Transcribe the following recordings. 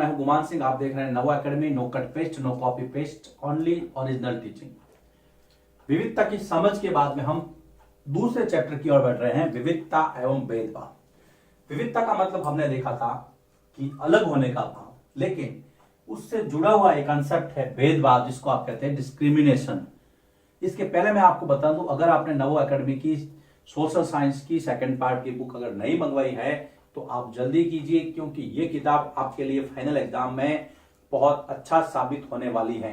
मैं हूं गुमान सिंह। आप देख रहे हैं Navo academy. No cut paste, no copy paste, only original teaching. विविधता की समझ के बाद में हम दूसरे चैप्टर की ओर बढ़ रहे हैं, विविधता एवं भेदभाव। विविधता का मतलब हमने देखा था कि अलग होने का भाव, लेकिन उससे जुड़ा हुआ एक कंसेप्ट है भेदभाव, जिसको आप कहते हैं डिस्क्रिमिनेशन। इसके पहले मैं आपको बता दूं, अगर आपने नवो एकेडमी की सोशल साइंस की सेकंड पार्ट की बुक अगर नहीं मंगवाई है तो आप जल्दी कीजिए, क्योंकि ये किताब आपके लिए फाइनल एग्जाम में बहुत अच्छा साबित होने वाली है।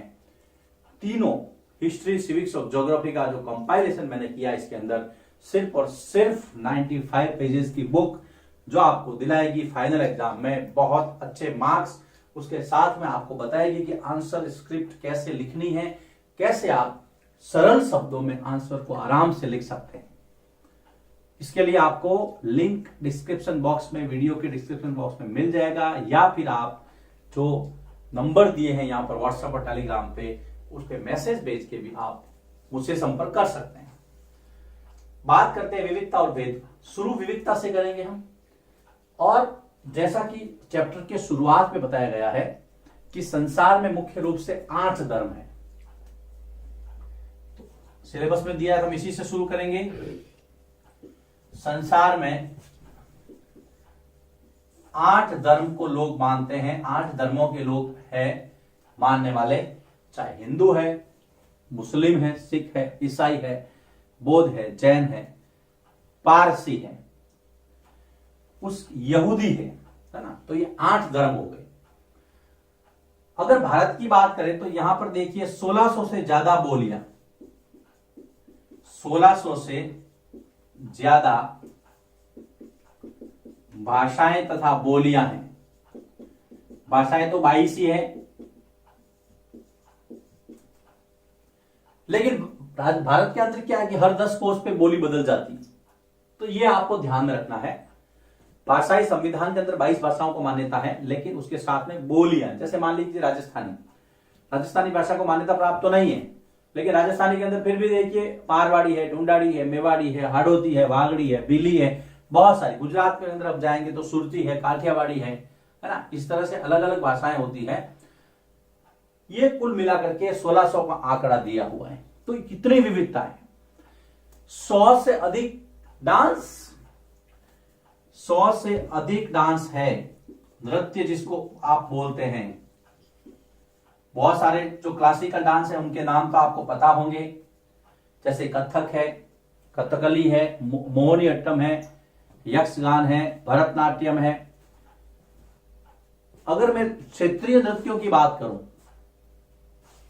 तीनों हिस्ट्री, सिविक्स और ज्योग्राफी का जो कंपाइलेशन मैंने किया, इसके अंदर सिर्फ और सिर्फ 95 पेजेस की बुक, जो आपको दिलाएगी फाइनल एग्जाम में बहुत अच्छे मार्क्स। उसके साथ में आपको बताएगी कि आंसर स्क्रिप्ट कैसे लिखनी है, कैसे आप सरल शब्दों में आंसर को आराम से लिख सकते हैं। इसके लिए आपको लिंक डिस्क्रिप्शन बॉक्स में, वीडियो के डिस्क्रिप्शन बॉक्स में मिल जाएगा, या फिर आप जो नंबर दिए हैं यहाँ पर व्हाट्सएप और टेलीग्राम पे, उस पे मैसेज भेज के भी आप मुझसे संपर्क कर सकते हैं। बात करते हैं विविधता और भेदभाव। शुरू विविधता से करेंगे हम। और जैसा कि चैप्टर के शुरुआत में बताया गया है कि संसार में मुख्य रूप से 8 धर्म है। तो सिलेबस में दिया है, हम इसी से शुरू करेंगे। संसार में 8 धर्म को लोग मानते हैं, 8 धर्मों के लोग हैं मानने वाले, चाहे हिंदू है, मुस्लिम है, सिख है, ईसाई है, बौद्ध है, जैन है, पारसी है, उस यहूदी है ना। तो ये 8 धर्म हो गए। अगर भारत की बात करें तो यहां पर देखिए 1600 से ज्यादा बोलियां, 1600 से ज्यादा भाषाएं तथा बोलियां हैं। भाषाएं तो 22 ही है, लेकिन भारत के अंदर क्या है कि हर 10 कोस पे बोली बदल जाती है। तो ये आपको ध्यान में रखना है। भाषाई संविधान के अंदर 22 भाषाओं को मान्यता है, लेकिन उसके साथ में बोलियां, जैसे मान लीजिए राजस्थानी भाषा को मान्यता प्राप्त तो नहीं है, लेकिन राजस्थानी के अंदर फिर भी देखिए मारवाड़ी है, ढूंढाड़ी है, मेवाड़ी है, हाड़ौती है, वागड़ी है, बिली है, बहुत सारी। गुजरात के अंदर अब जाएंगे तो सुरती है, काठियावाड़ी है ना। इस तरह से अलग अलग भाषाएं होती है। ये कुल मिलाकर के 1600 का आंकड़ा दिया हुआ है। तो कितनी विविधता है। 100 से अधिक डांस, 100 से अधिक डांस है, नृत्य जिसको आप बोलते हैं। बहुत सारे जो क्लासिकल डांस है उनके नाम तो आपको पता होंगे, जैसे कथक है, कथकली है, मोहिनीअट्टम है, यक्षगान है, भरतनाट्यम है। अगर मैं क्षेत्रीय नृत्यों की बात करूं,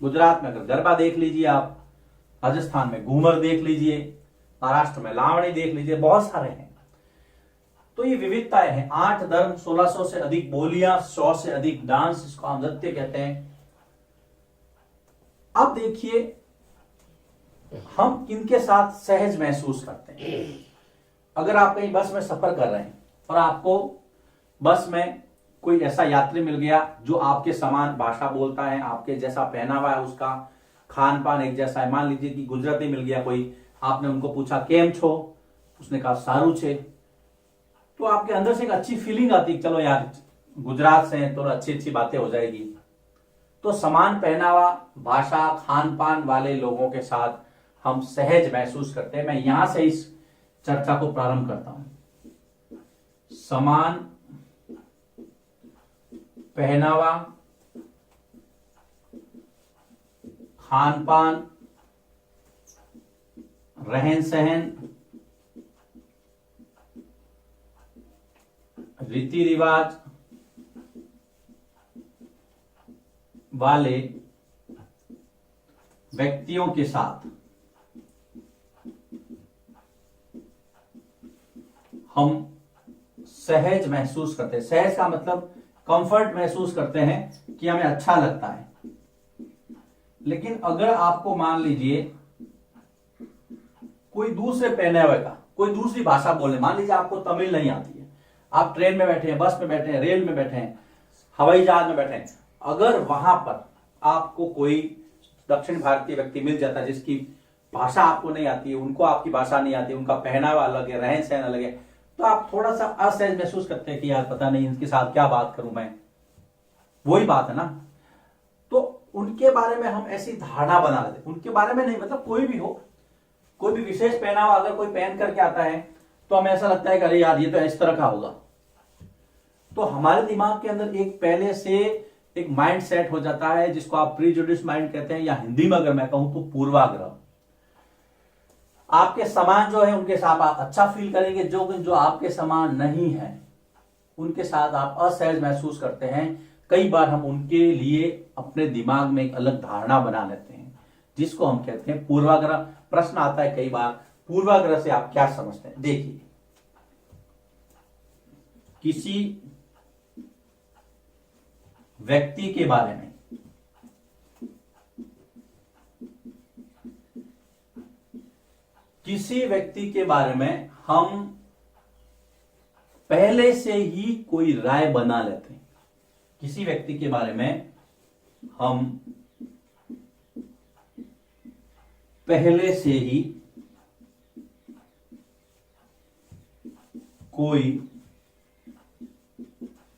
गुजरात में अगर गरबा देख लीजिए आप, राजस्थान में घूमर देख लीजिए, महाराष्ट्र में लावणी देख लीजिए, बहुत सारे हैं। तो ये विविधताएं हैं। 8 धर्म, 1600 से अधिक बोलियां, 100 से अधिक डांस, इसको हम नृत्य कहते हैं। अब देखिए हम किनके साथ सहज महसूस करते हैं। अगर आप कहीं बस में सफर कर रहे हैं और आपको बस में कोई ऐसा यात्री मिल गया जो आपके समान भाषा बोलता है, आपके जैसा पहनावा है, उसका खान पान एक जैसा है। मान लीजिए कि गुजराती मिल गया कोई, आपने उनको पूछा केम छो, उसने कहा सारू छे, तो आपके अंदर से एक अच्छी फीलिंग आती है, चलो यार गुजरात से हैं तो अच्छी अच्छी बातें हो जाएगी। तो समान पहनावा, भाषा, खान पान वाले लोगों के साथ हम सहज महसूस करते हैं। मैं यहां से इस चर्चा को प्रारंभ करता हूं। समान पहनावा, खान पान, रहन सहन, रीति रिवाज वाले व्यक्तियों के साथ हम सहज महसूस करते हैं। सहज का मतलब कंफर्ट महसूस करते हैं कि हमें अच्छा लगता है। लेकिन अगर आपको मान लीजिए कोई दूसरे पहनावे का, कोई दूसरी भाषा बोलने, मान लीजिए आपको तमिल नहीं आती है, आप ट्रेन में बैठे हैं, बस में बैठे हैं, रेल में बैठे हैं, हवाई जहाज में बैठे हैं, अगर वहां पर आपको कोई दक्षिण भारतीय व्यक्ति मिल जाता है जिसकी भाषा आपको नहीं आती है, उनको आपकी भाषा नहीं आती, उनका पहनावा अलग है, रहन सहन अलग है, तो आप थोड़ा सा असहज महसूस करते हैं कि यार पता नहीं इनके साथ क्या बात करूं मैं। वही बात है ना। तो उनके बारे में हम ऐसी धारणा बना लेते, उनके बारे में नहीं, मतलब कोई भी हो, कोई भी विशेष पहनावा अगर कोई पहन करके आता है तो हमें ऐसा लगता है कि अरे यार ये तो इस तरह का होगा। तो हमारे दिमाग के अंदर एक पहले से एक माइंड सेट हो जाता है जिसको आप प्रीजुडिस माइंड कहते हैं, या हिंदी में अगर मैं कहूं तो पूर्वाग्रह। आपके समान जो है उनके साथ आप अच्छा फील करेंगे, जो आपके समान नहीं है उनके साथ आप असहज महसूस करते हैं। कई बार हम उनके लिए अपने दिमाग में एक अलग धारणा बना लेते हैं जिसको हम कहते हैं पूर्वाग्रह। प्रश्न आता है कई बार, पूर्वाग्रह से आप क्या समझते हैं? देखिए, किसी व्यक्ति के बारे में हम पहले से ही कोई राय बना लेते हैं। किसी व्यक्ति के बारे में हम पहले से ही कोई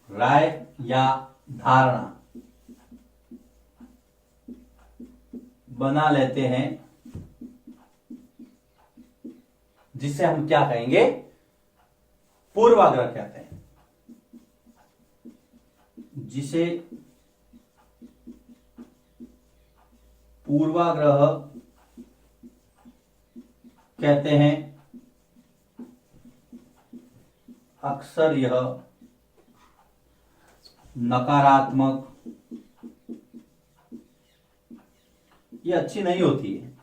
राय या धारणा बना लेते हैं, जिसे हम क्या कहेंगे? पूर्वाग्रह कहते हैं। जिसे पूर्वाग्रह कहते हैं। अक्सर यह नकारात्मक, ये अच्छी नहीं होती है,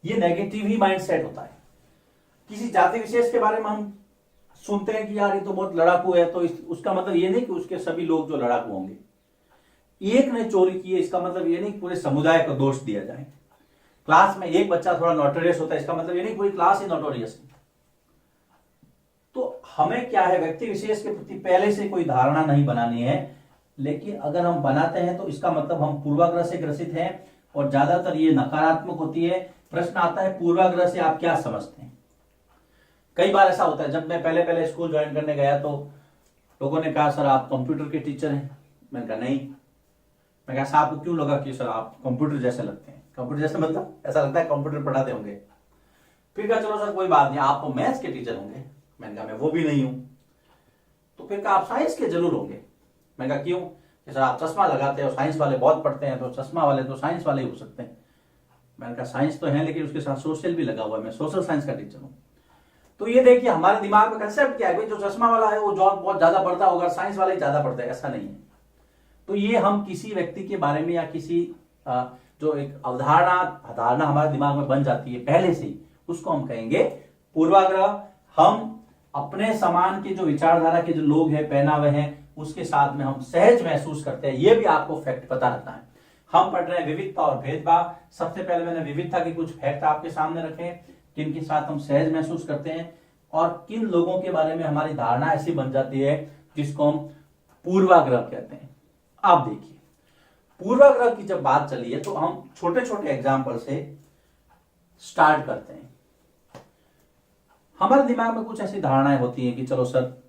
ये नेगेटिव ही माइंडसेट होता है। किसी जाति विशेष के बारे में हम सुनते हैं कि यार ये तो बहुत लड़ाकू है, तो उसका मतलब ये नहीं कि उसके सभी लोग जो लड़ाकू होंगे। एक ने चोरी की है इसका मतलब ये नहीं पूरे समुदाय को दोष दिया जाए। क्लास में एक बच्चा थोड़ा नोटोरियस होता है इसका मतलब ये नहीं पूरी क्लास ही नोटोरियस है। तो हमें क्या है, व्यक्ति विशेष के प्रति पहले से कोई धारणा नहीं बनानी है, लेकिन अगर हम बनाते हैं तो इसका मतलब हम पूर्वाग्रह से ग्रसित हैं और ज्यादातर ये नकारात्मक होती है। प्रश्न आता है पूर्वाग्रह से आप क्या समझते हैं? कई बार ऐसा होता है, जब मैं पहले पहले स्कूल ज्वाइन करने गया तो लोगों ने कहा सर आप कंप्यूटर के टीचर हैं। मैंने कहा नहीं। मैं कहा आपको क्यों लगा कि सर आप कंप्यूटर जैसे लगते हैं? कंप्यूटर जैसे मतलब ऐसा लगता है कंप्यूटर पढ़ाते होंगे। फिर कहा चलो सर कोई बात नहीं, आप तो मैथ्स के टीचर होंगे। मैंने कहा मैं वो भी नहीं हूं। तो फिर कहा आप साइंस के जरूर होंगे। मैंने कहा क्यों? कि सर आप चश्मा लगाते हो, साइंस वाले बहुत पढ़ते हैं, तो चश्मा वाले तो साइंस वाले ही हो सकते हैं। मैंने कहा साइंस तो है लेकिन उसके साथ सोशल भी लगा हुआ है, मैं सोशल साइंस का टीचर हूं। तो ये देखिए हमारे दिमाग में कंसेप्ट क्या है, भाई जो चश्मा वाला है वो जॉब बहुत ज्यादा पढ़ता होगा, साइंस वाला ही ज्यादा पढ़ता है, ऐसा नहीं है। तो ये हम किसी व्यक्ति के बारे में या किसी जो एक धारणा हमारे दिमाग में बन जाती है पहले से ही, उसको हम कहेंगे पूर्वाग्रह। हम अपने समान के जो विचारधारा के जो लोग हैं, पहनावे हैं, उसके साथ में हम सहज महसूस करते हैं। ये भी आपको फैक्ट पता रहता है। हम पढ़ रहे हैं विविधता और भेदभाव। सबसे पहले मैंने विविधता के कुछ फैक्ट आपके सामने रखे, किनके साथ हम सहज महसूस करते हैं और किन लोगों के बारे में हमारी धारणा ऐसी बन जाती है जिसको हम पूर्वाग्रह कहते हैं। आप देखिए, पूर्वाग्रह की जब बात चली है तो हम छोटे छोटे एग्जाम्पल से स्टार्ट करते हैं। हमारे दिमाग में कुछ ऐसी धारणाएं होती हैं कि चलो सर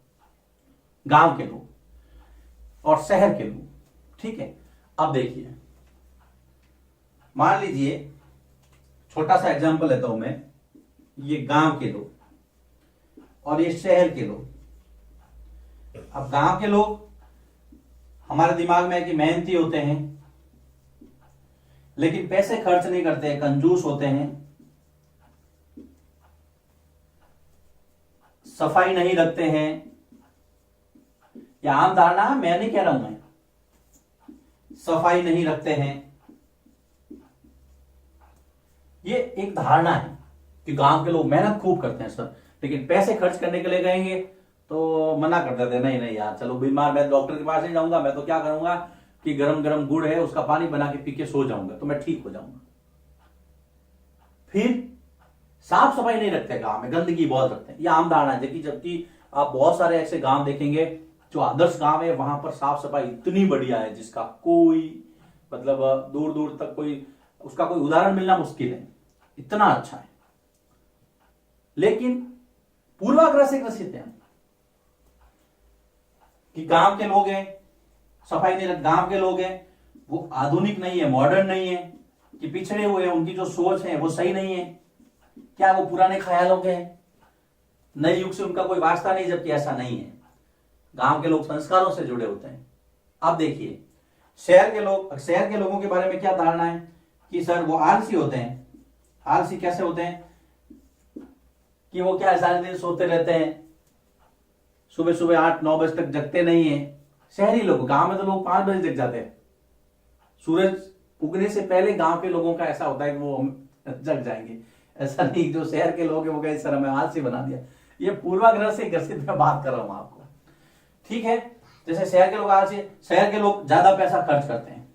गांव के लोग और शहर के लोग, ठीक है। अब देखिए, मान लीजिए छोटा सा एग्जांपल लेता हूं मैं, ये गांव के लोग और ये शहर के लोग। अब गांव के लोग हमारे दिमाग में है कि मेहनती होते हैं, लेकिन पैसे खर्च नहीं करते हैं, कंजूस होते हैं, सफाई नहीं रखते हैं। यह आम धारणा, मैं नहीं कह रहा हूं, मैं सफाई नहीं रखते हैं। ये एक धारणा है कि गांव के लोग मेहनत खूब करते हैं सर, लेकिन पैसे खर्च करने के लिए गएंगे तो मना कर देते हैं, नहीं नहीं यार चलो बीमार, मैं डॉक्टर के पास नहीं जाऊंगा, मैं तो क्या करूंगा कि गरम गरम गुड़ है उसका पानी बना के पी के सो जाऊंगा तो मैं ठीक हो जाऊंगा। फिर साफ सफाई नहीं रखते गांव में, गंदगी बहुत रखते हैं। ये आम धारणा है। जबकि आप बहुत सारे ऐसे गांव देखेंगे जो आदर्श गांव है, वहां पर साफ सफाई इतनी बढ़िया है जिसका कोई मतलब दूर दूर तक कोई उसका कोई उदाहरण मिलना मुश्किल है, इतना अच्छा है। लेकिन पूर्वाग्रह से ग्रसित है। कि गांव के लोग हैं, सफाई नहीं रखते, गांव के लोग हैं वो आधुनिक नहीं है, मॉडर्न नहीं है, कि पिछड़े हुए हैं, उनकी जो सोच है वो सही नहीं है, क्या वो पुराने ख्यालों के हैं, नए युग से उनका कोई वास्ता नहीं, जबकि ऐसा नहीं है। गांव के लोग संस्कारों से जुड़े होते हैं। अब देखिए शहर के लोगों के बारे में क्या धारणा है कि सर वो आलसी होते हैं। आलसी कैसे होते हैं कि वो क्या सारे दिन सोते रहते हैं, सुबह सुबह 8-9 बजे तक जगते नहीं है। शहरी लोग, गांव में तो लोग 5 बजे जग जाते हैं, सूरज उगने से पहले गांव के लोगों का ऐसा होता है कि वो जग जाएंगे। ऐसा नहीं जो शहर के लोग हैं वो कहें सर हमें आलसी बना दिया। ये पूर्वाग्रह से ग्रसित मैं बात कर रहा हूं आपको, ठीक है। जैसे शहर के लोग आलसी, शहर के लोग ज्यादा पैसा खर्च करते हैं,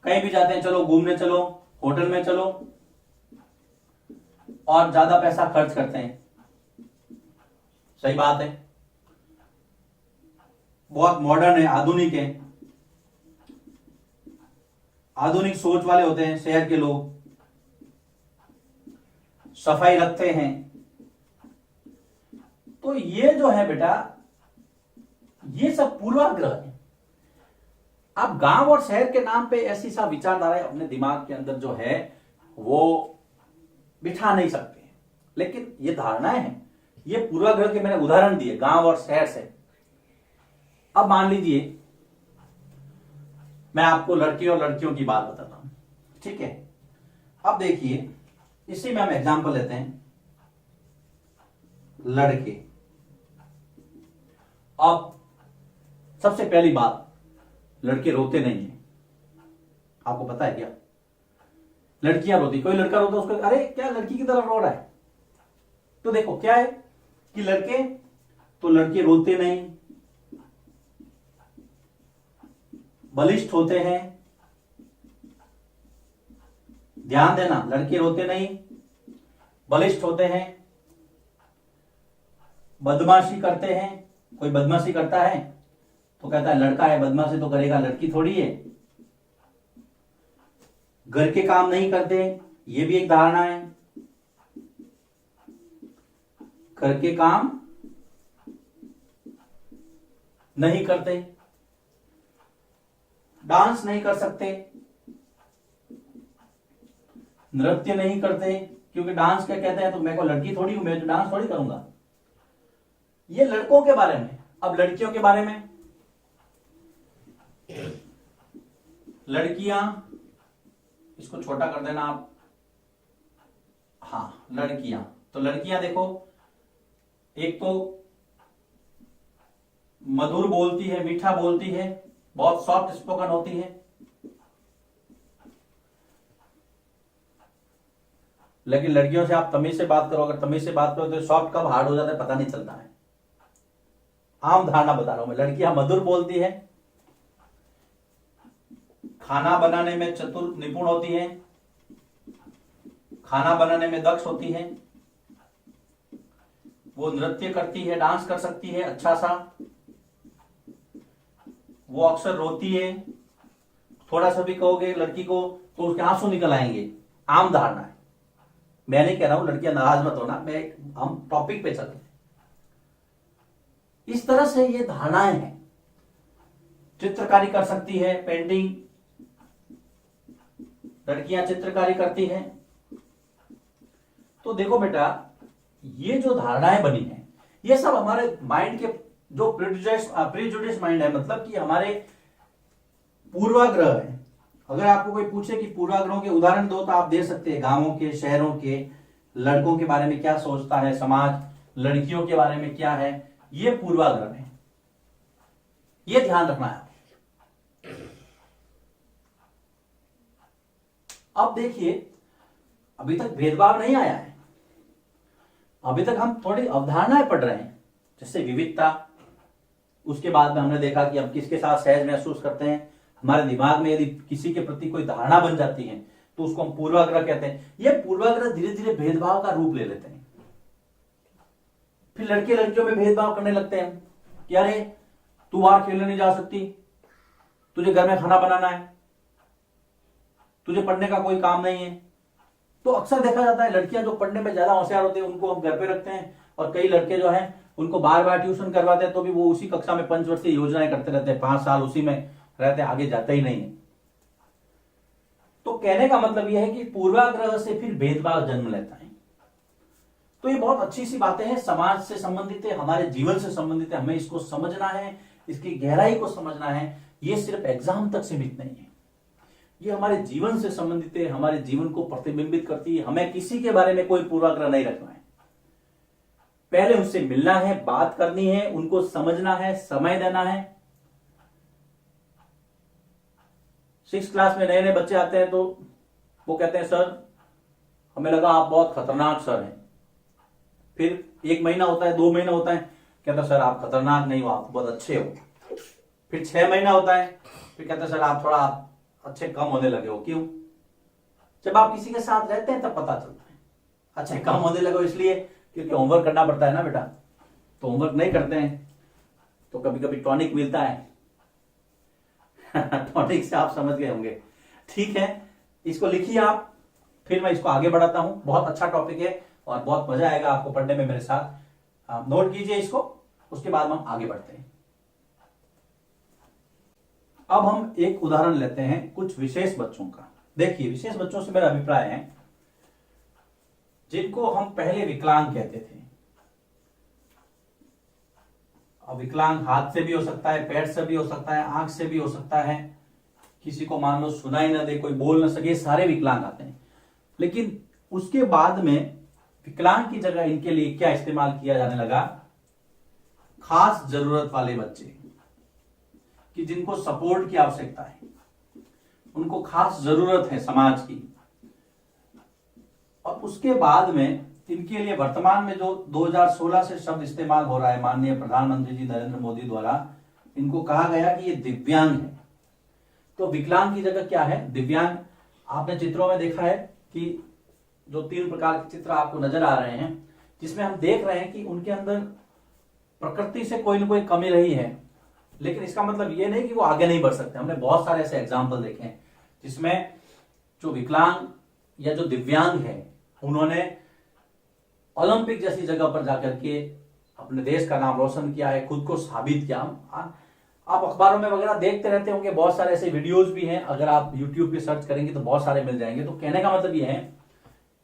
कहीं भी जाते हैं चलो घूमने चलो, होटल में चलो, और ज्यादा पैसा खर्च करते हैं। सही बात है, बहुत मॉडर्न है, आधुनिक है, आधुनिक सोच वाले होते हैं शहर के लोग, सफाई रखते हैं। तो ये जो है बेटा, ये सब पूर्वाग्रह है। आप गांव और शहर के नाम पे ऐसी सा विचारधारा अपने दिमाग के अंदर जो है वो बिठा नहीं सकते, लेकिन ये धारणाएं हैं। ये पूर्वाग्रह के मैंने उदाहरण दिए गांव और शहर से। अब मान लीजिए मैं आपको लड़के और लड़कियों की बात बताता हूं, ठीक है। अब देखिए इसी में हम एग्जांपल लेते हैं, लड़के। अब सबसे पहली बात, लड़के रोते नहीं है। आपको पता है क्या? लड़कियां रोती, कोई लड़का रोता उसको अरे क्या लड़की की तरफ रो रहा है। तो देखो क्या है कि लड़के रोते नहीं, बलिष्ठ होते हैं। ध्यान देना, लड़के रोते नहीं, बलिष्ठ होते हैं, बदमाशी करते हैं। कोई बदमाशी करता है तो कहता है लड़का है बदमाशी तो करेगा, लड़की थोड़ी है। घर के काम नहीं करते, ये भी एक धारणा है, घर के काम नहीं करते, डांस नहीं कर सकते, नृत्य नहीं करते, क्योंकि डांस क्या कहते हैं तो मैं को लड़की थोड़ी हूं, मैं तो डांस थोड़ी करूंगा। ये लड़कों के बारे में। अब लड़कियों के बारे में, लड़कियां, इसको छोटा कर देना आप, हाँ लड़कियां। तो लड़कियां देखो, एक तो मधुर बोलती है, मीठा बोलती है, बहुत सॉफ्ट स्पोकन होती है। लेकिन लड़कियों से आप तमीज से बात करो, अगर तमीज से बात करो तो सॉफ्ट कब हार्ड हो जाता है पता नहीं चलता है। आम धारणा बता रहा हूं मैं। लड़कियां मधुर बोलती है, खाना बनाने में चतुर निपुण होती है, खाना बनाने में दक्ष होती है, वो नृत्य करती है, डांस कर सकती है अच्छा सा, वो अक्सर रोती है। थोड़ा सा भी कहोगे लड़की को तो उसके आंसू निकल आएंगे। आम धारणा है, मैं नहीं कह रहा हूं, लड़कियां नाराज मत होना, हम टॉपिक पे चल रहे हैं। इस तरह से ये धारणाएं हैं। चित्रकारी कर सकती है, पेंटिंग, लड़कियां चित्रकारी करती हैं। तो देखो बेटा, ये जो धारणाएं बनी हैं, ये सब हमारे माइंड के जो प्रीजुडिस माइंड है, मतलब कि हमारे पूर्वाग्रह है। अगर आपको कोई पूछे कि पूर्वाग्रहों के उदाहरण दो तो आप दे सकते हैं, गांवों के, शहरों के, लड़कों के बारे में क्या सोचता है समाज, लड़कियों के बारे में क्या है, ये पूर्वाग्रह है। ये ध्यान रखना है। अब देखिए, अभी तक भेदभाव नहीं आया है, अभी तक हम थोड़ी अवधारणाएं पढ़ रहे हैं, जैसे विविधता। उसके बाद में हमने देखा कि हम किसके साथ सहज महसूस करते हैं। हमारे दिमाग में यदि किसी के प्रति कोई धारणा बन जाती है तो उसको हम पूर्वाग्रह कहते हैं। ये पूर्वाग्रह धीरे धीरे भेदभाव का रूप ले लेते हैं। फिर लड़के लड़कियों में भेदभाव करने लगते हैं कि अरे तू बाहर खेलने नहीं जा सकती, तुझे घर में खाना बनाना है, तुझे पढ़ने का कोई काम नहीं है। तो अक्सर देखा जाता है लड़कियां जो पढ़ने में ज्यादा होशियार होती है उनको हम घर पे रखते हैं और कई लड़के जो हैं उनको बार बार ट्यूशन करवाते हैं तो भी वो उसी कक्षा में पंचवर्षीय योजनाएं करते रहते हैं, 5 साल उसी में रहते हैं, आगे जाते ही नहीं है। तो कहने का मतलब यह है कि पूर्वाग्रह से फिर भेदभाव जन्म लेता है। तो ये बहुत अच्छी सी बातें हैं, समाज से संबंधित है, हमारे जीवन से संबंधित है, हमें इसको समझना है, इसकी गहराई को समझना है। ये सिर्फ एग्जाम तक सीमित नहीं है, ये हमारे जीवन से संबंधित है, हमारे जीवन को प्रतिबिंबित करती है। हमें किसी के बारे में कोई पूर्वाग्रह नहीं रखना है, पहले उनसे मिलना है, बात करनी है, उनको समझना है, समय देना है। 6 क्लास में नए नए बच्चे आते हैं तो वो कहते हैं सर हमें लगा आप बहुत खतरनाक सर हैं। फिर 1 महीना होता है, 2 महीना होता है, कहता सर आप खतरनाक नहीं हो, आप बहुत अच्छे हो। फिर 6 महीना होता है, फिर कहता सर आप थोड़ा अच्छे कम होने लगे हो। क्यों? जब आप किसी के साथ रहते हैं तब पता चलता है अच्छे कम होने लगे हो, इसलिए क्योंकि होमवर्क करना पड़ता है ना बेटा, तो होमवर्क नहीं करते हैं तो कभी कभी टॉनिक मिलता है टॉनिक से आप समझ गए होंगे। ठीक है, इसको लिखिए आप, फिर मैं इसको आगे बढ़ाता हूं। बहुत अच्छा टॉपिक है और बहुत मजा आएगा आपको पढ़ने में मेरे साथ। आप नोट कीजिए इसको, उसके बाद हम आगे बढ़ते हैं। अब हम एक उदाहरण लेते हैं कुछ विशेष बच्चों का। देखिए, विशेष बच्चों से मेरा अभिप्राय है जिनको हम पहले विकलांग कहते थे। अब विकलांग हाथ से भी हो सकता है, पैर से भी हो सकता है, आंख से भी हो सकता है, किसी को मान लो सुनाई ना दे, कोई बोल ना सके, सारे विकलांग आते हैं। लेकिन उसके बाद में विकलांग की जगह इनके लिए क्या इस्तेमाल किया जाने लगा? खास जरूरत वाले बच्चे, कि जिनको सपोर्ट की आवश्यकता है, उनको खास जरूरत है समाज की। और उसके बाद में इनके लिए वर्तमान में जो 2016 से शब्द इस्तेमाल हो रहा है माननीय प्रधानमंत्री जी नरेंद्र मोदी द्वारा, इनको कहा गया कि ये दिव्यांग है। तो विकलांग की जगह क्या है? दिव्यांग। आपने चित्रों में देखा है कि जो 3 प्रकार के चित्र आपको नजर आ रहे हैं, जिसमें हम देख रहे हैं कि उनके अंदर प्रकृति से कोई ना कोई कमी रही है, लेकिन इसका मतलब ये नहीं कि वो आगे नहीं बढ़ सकते। हमने बहुत सारे ऐसे एग्जाम्पल देखे हैं जिसमें जो विकलांग या जो दिव्यांग है उन्होंने ओलंपिक जैसी जगह पर जाकर के अपने देश का नाम रोशन किया है, खुद को साबित किया। आप अखबारों में वगैरह देखते रहते होंगे, बहुत सारे ऐसे वीडियोस भी हैं, अगर आप यूट्यूब पे सर्च करेंगे तो बहुत सारे मिल जाएंगे। तो कहने का मतलब ये है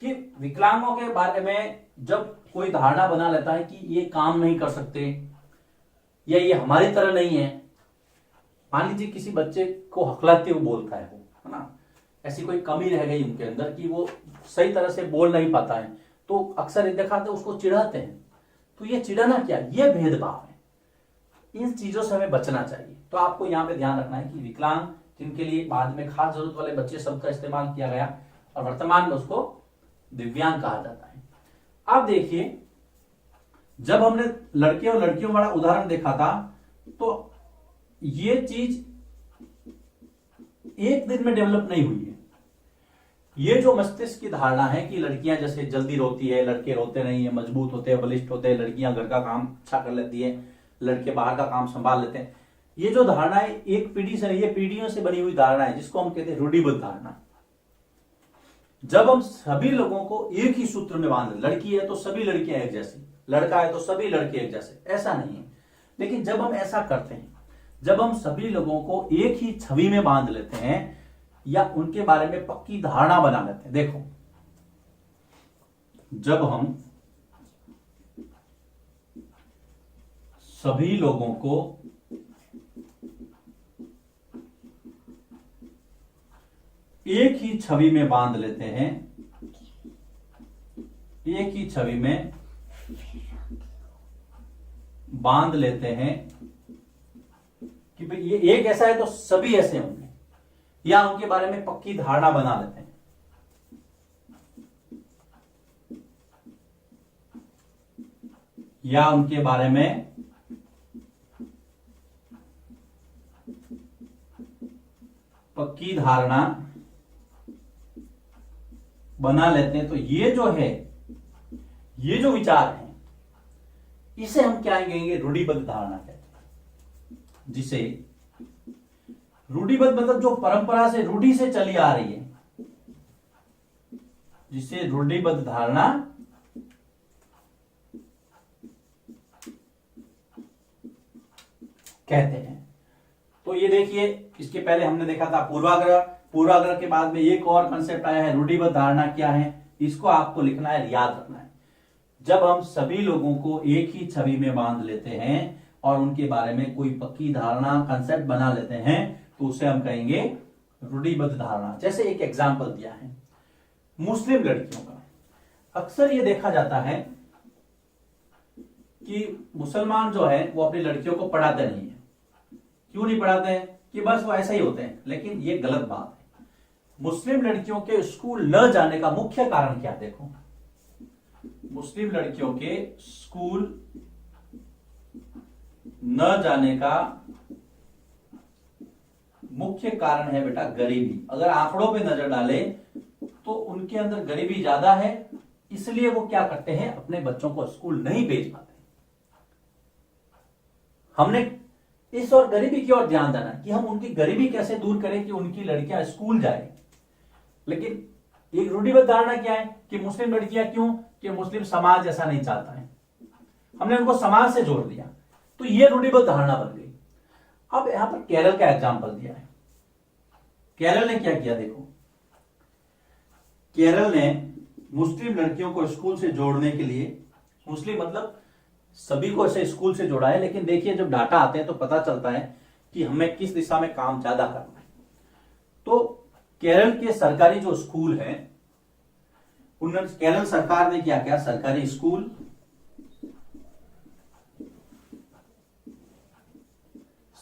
कि विकलांगों के बारे में जब कोई धारणा बना लेता है कि ये काम नहीं कर सकते या ये हमारी तरह नहीं है, मान लीजिए किसी बच्चे को हकलाते हुए बोलता है वो, है ना, ऐसी कोई कमी रह गई उनके अंदर कि वो सही तरह से बोल नहीं पाता है, तो अक्सर दिखाते उसको चिढ़ाते हैं। तो ये चिढ़ाना क्या? ये भेदभाव है। इन चीजों से हमें बचना चाहिए। तो आपको यहाँ पे ध्यान रखना है कि विकलांग, जिनके लिए बाद में खास जरूरत वाले बच्चे शब्द का इस्तेमाल किया गया और वर्तमान में उसको दिव्यांग कहा जाता है। अब देखिए, जब हमने लड़के और लड़कियों वाला उदाहरण देखा था तो ये चीज एक दिन में डेवलप नहीं हुई है। ये जो मस्तिष्क की धारणा है कि लड़कियां जैसे जल्दी रोती है, लड़के रोते नहीं है, मजबूत होते हैं, बलिष्ठ होते हैं, लड़कियां घर का काम अच्छा कर लेती है, लड़के बाहर का काम संभाल लेते हैं, ये जो धारणा है एक पीढ़ी से नहीं, ये पीढ़ियों से बनी हुई धारणा है, जिसको हम कहते हैं रूढ़िबद्ध धारणा। जब हम सभी लोगों को एक ही सूत्र में बांध, लड़की है तो सभी लड़कियां एक जैसी, लड़का है तो सभी लड़के एक जैसे, ऐसा नहीं है। लेकिन जब हम ऐसा करते हैं, जब हम सभी लोगों को एक ही छवि में बांध लेते हैं या उनके बारे में पक्की धारणा बना लेते हैं, देखो, जब हम सभी लोगों को एक ही छवि में बांध लेते हैं, एक ही छवि में बांध लेते हैं कि भाई ये एक ऐसा है तो सभी ऐसे होंगे, या उनके बारे में पक्की धारणा बना लेते हैं, या उनके बारे में पक्की धारणा बना लेते हैं, तो ये जो है, ये जो विचार है, इसे हम क्या कहेंगे? रूढ़िबद्ध धारणा कहते हैं। जिसे रूढ़िबद्ध मतलब जो परंपरा से, रूढ़ि से चली आ रही है, जिसे रूढ़िबद्ध धारणा कहते हैं। तो ये देखिए, इसके पहले हमने देखा था पूर्वाग्रह। पूर्वाग्रह के बाद में एक और कंसेप्ट आया है रूढ़िबद्ध धारणा। क्या है, इसको आपको लिखना है, याद रखना है। जब हम सभी लोगों को एक ही छवि में बांध लेते हैं और उनके बारे में कोई पक्की धारणा, कंसेप्ट बना लेते हैं, तो उसे हम कहेंगे रूढ़िबद्ध धारणा। जैसे एक एग्जाम्पल दिया है मुस्लिम लड़कियों का। अक्सर ये देखा जाता है कि मुसलमान जो है वो अपनी लड़कियों को पढ़ाते नहीं है। क्यों नहीं पढ़ाते हैं? कि बस वो ऐसा ही होते हैं। लेकिन ये गलत बात है। मुस्लिम लड़कियों के स्कूल न जाने का मुख्य कारण क्या? देखो, मुस्लिम लड़कियों के स्कूल न जाने का मुख्य कारण है बेटा गरीबी। अगर आंकड़ों पे नजर डाले तो उनके अंदर गरीबी ज्यादा है, इसलिए वो क्या करते हैं, अपने बच्चों को स्कूल नहीं भेज पाते। हमने इस और गरीबी की ओर ध्यान देना कि हम उनकी गरीबी कैसे दूर करें कि उनकी लड़कियां स्कूल जाए। लेकिन एक रूढ़िबद्ध धारणा क्या है कि मुस्लिम लड़कियां क्यों, कि मुस्लिम समाज ऐसा नहीं चाहता है, हमने उनको समाज से जोड़ दिया, तो ये रूढ़िबद्ध धारणा बन गई। अब यहां पर केरल का एग्जाम्पल दिया है। केरल ने क्या किया, देखो, केरल ने मुस्लिम लड़कियों को स्कूल से जोड़ने के लिए, मुस्लिम मतलब सभी को ऐसे स्कूल से जोड़ा है। लेकिन देखिए, जब डाटा आते हैं तो पता चलता है कि हमें किस दिशा में काम ज्यादा करना है। तो केरल के सरकारी जो स्कूल है, उन्होंने, केरल सरकार ने क्या किया, सरकारी स्कूल,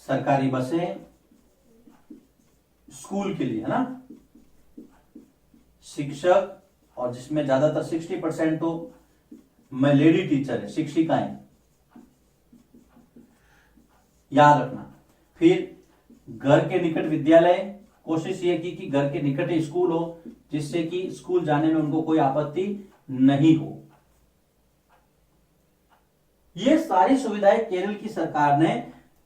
सरकारी बसें, स्कूल के लिए, है ना, शिक्षक, और जिसमें ज्यादातर 60% तो मैं लेडी टीचर है, शिक्षिकाएं, याद रखना। फिर घर के निकट विद्यालय, कोशिश ये की कि घर के निकट ही स्कूल हो, जिससे कि स्कूल जाने में उनको कोई आपत्ति नहीं हो। ये सारी सुविधाएं केरल की सरकार ने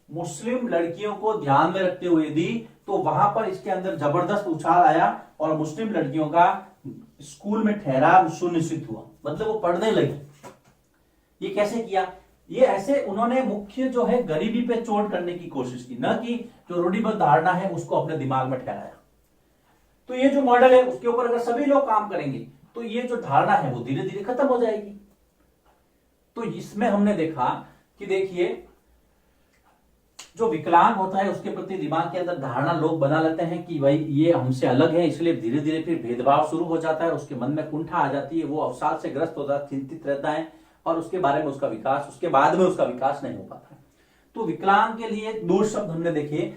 मुस्लिम लड़कियों को ध्यान में रखते हुए दी। तो वहां पर इसके अंदर जबरदस्त उछाल आया और मुस्लिम लड़कियों का स्कूल में ठहराव सुनिश्चित हुआ, मतलब वो पढ़ने लगी। ये कैसे किया? ये ऐसे उन्होंने मुख्य जो है गरीबी पे चोट करने की कोशिश की, न कि जो रूढ़िबद्ध धारणा है उसको अपने दिमाग में ठहराया। तो ये जो मॉडल है उसके ऊपर अगर सभी लोग काम करेंगे तो ये जो धारणा है वो धीरे धीरे खत्म हो जाएगी। तो इसमें हमने देखा कि देखिए, जो विकलांग होता है उसके प्रति दिमाग के अंदर धारणा लोग बना लेते हैं कि भाई ये हमसे अलग है, इसलिए धीरे धीरे फिर भेदभाव शुरू हो जाता है, उसके मन में कुंठा आ जाती है, वो अवसाद से ग्रस्त होता है, चिंतित रहता है और उसके बारे में उसका विकास, उसके बाद में उसका विकास नहीं हो पाता है। तो विकलांग के लिए दो शब्द हमने देखे,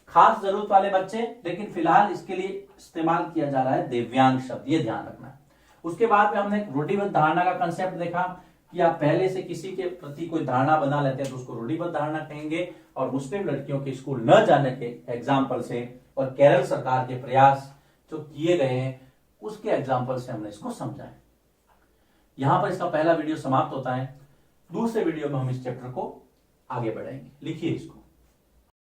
खास जरूरत वाले बच्चे, लेकिन फिलहाल इसके लिए इस्तेमाल किया जा रहा है दिव्यांग शब्द, ये ध्यान रखना है। उसके बाद में हमने रूढ़िबद्ध धारणा का कंसेप्ट देखा कि आप पहले से किसी के प्रति कोई धारणा बना लेते हैं तो उसको रूढ़िबद्ध धारणा कहेंगे। और मुस्लिम लड़कियों के स्कूल न जाने के एग्जाम्पल से और केरल सरकार के प्रयास जो किए गए हैं उसके एग्जाम्पल से हमने इसको समझा है। यहां पर इसका पहला वीडियो समाप्त होता है। दूसरे वीडियो में हम इस चैप्टर को आगे बढ़ाएंगे। लिखिए इसको।